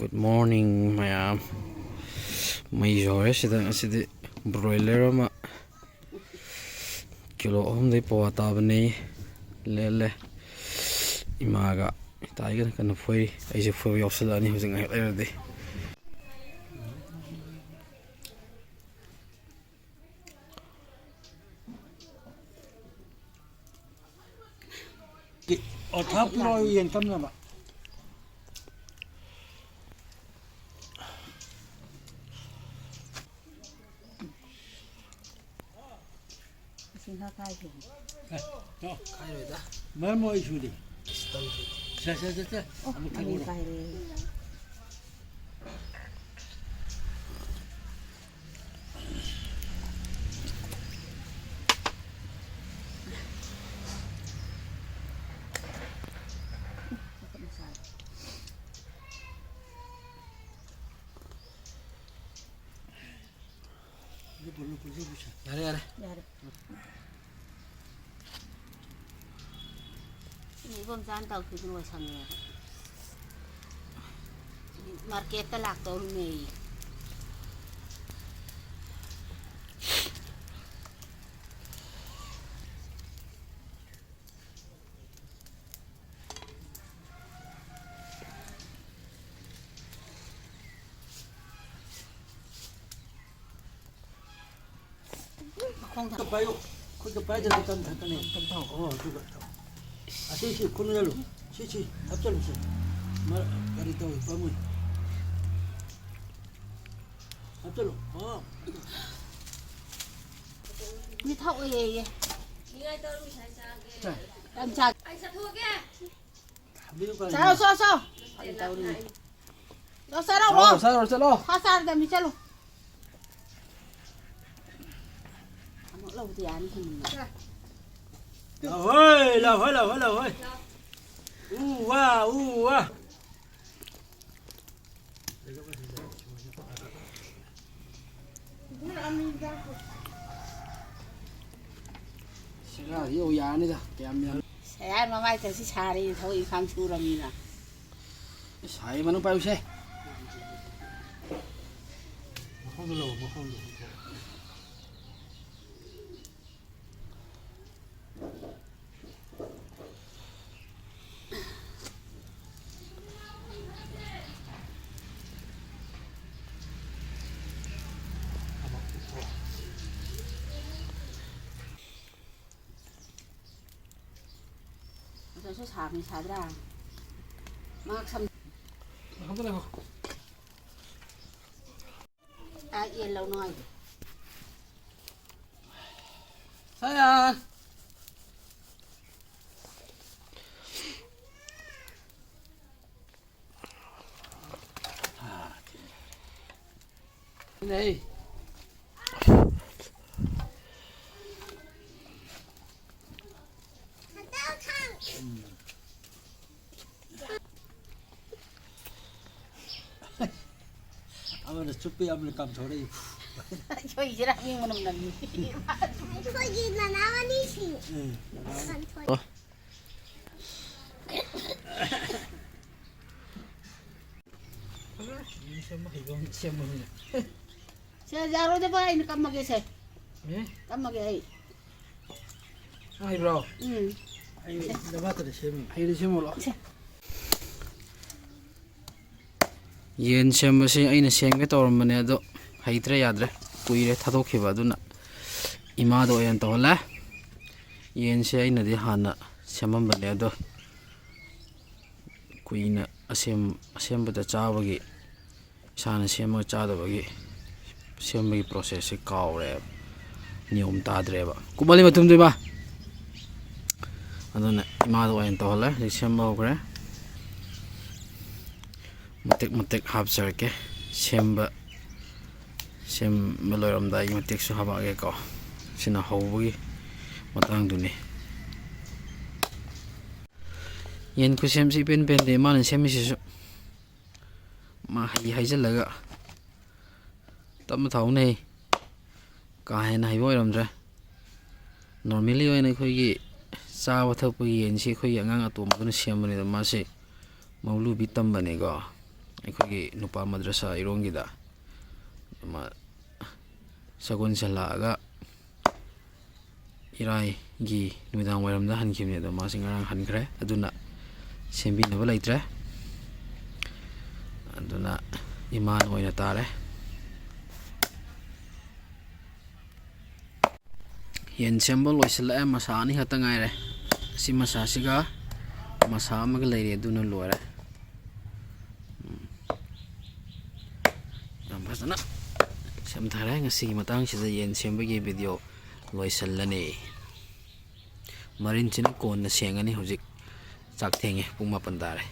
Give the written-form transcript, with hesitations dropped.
Good morning, ma'am. May sidang asidi broiler ama kilo day pawata bani lele imaga taigan kan foi ai foi yosala ni husing ai lerde ở tháp nói yên tâm rồi mà xin ha khai thì đó khai rồi đó mới mua chú đi sao anh khai đi Yare 이번 잔다고 그거 왔었네. 마켓에 lạc tàu này. không thật. 그것도 빠져 있던 잠깐에 그거 아시시 코너로 시시 합절했어 말 가리도 밤을 합절로 Như thậu gì? Làm chặt. Anh sẽ thua kia. Sao? Đâu sao đâu không? sao lo Sao làm gì sao luôn? Lâu thì ăn thì Lầu ơi wow Sira yêu giá này ra kèm nhau sẽ mà mai thì xả đi thôi khám chu làm gì nào sai mà nó bao xe không được rồi xả mình xả ra mà xăm không có đâu yên lâu nói sai à đây 아무래도 쭈삐 아무래도 감 저래 cho gì ra nhưng mà nằm nằm thôi gì là nó đi xỉu xe ra rồi đấy anh cầm cái xe cầm cái ấy ai bro 아니 나한테 셈이 hay xem một lọ yen xem mà xem anh xem cái tàu mà này đó hay tre yadre cùi re thado khi vào đó nè ima đó anh tàu là yen xem anh đi hana xem mà bên này đó cùi nè xem bữa cha bagi sana xem mà cha đó bagi xem bagi process cao re nhiều ta dre ba kubali mà tum đi ba aduna ima do en tola sembo kre matek hab sarke semba sem meloram dai matek su haba ge ko sina hobugi matang duni yen ku sem si pen de man sem si su ma hai jalaga tam thau nei ka hai nai boiram dra normally oi nei khoi gi sao thâu bây giờ chỉ khơi ngang ở tụm cái xem này là mà sẽ màu lưu bị tâm bane go ꯑꯩꯈꯣꯏꯒꯤ ꯅꯨꯄꯥ ꯃꯗ꯭ꯔꯁꯥ ꯏꯔꯣꯡꯒꯤꯗ ꯁꯒꯣꯜꯁꯦꯜ ꯂꯥꯛꯑꯒ ꯏꯔꯥꯏꯒꯤ ꯅꯨꯃꯤꯗꯥꯡ ꯋꯥꯏꯔꯝꯗ ꯍꯟꯈꯤꯕꯅꯤ ꯑꯗꯣ ꯃꯥꯁꯤ ꯉꯔꯥꯡ ꯍꯟꯈ꯭ꯔꯦ ꯑꯗꯨꯅ ꯁꯦꯝꯕꯤꯅꯕ ꯂꯩꯇ꯭ꯔꯦ ꯑꯗꯨꯅ ꯏꯃꯥꯅ ꯑꯣꯏꯅ ꯇꯥꯔꯦ ꯌꯦꯟ ꯁꯦꯝꯕ ꯂꯣꯏꯁꯤꯜꯂꯛꯑꯦ ꯃꯁꯥ ꯑꯅꯤ ꯈꯛꯇ ꯉꯥꯏꯔꯦ ꯑꯁꯤ ꯃꯁꯥꯁꯤꯒ ꯃꯁꯥ ꯑꯃꯒ ꯂꯩꯔꯦ ꯑꯗꯨꯅ ꯂꯣꯏꯔꯦ ꯌꯥꯝ ꯐꯖꯅ ꯁꯦꯝꯊꯔꯦ ꯉꯁꯤꯒꯤ ꯃꯇꯥꯡꯁꯤꯗ ꯌꯦꯟ ꯁꯦꯝꯕꯒꯤ ꯚꯤꯗꯤꯑꯣ ꯂꯣꯏꯁꯤꯜꯂꯅꯤ ꯃꯔꯤꯟꯁꯤꯅ ꯀꯣꯟꯅ ꯁꯦꯡꯉꯅꯤ ꯍꯧꯖꯤꯛ ꯆꯥꯛ ꯊꯦꯡꯉꯦ ꯄꯨꯡ 11 ꯇꯥꯔꯦ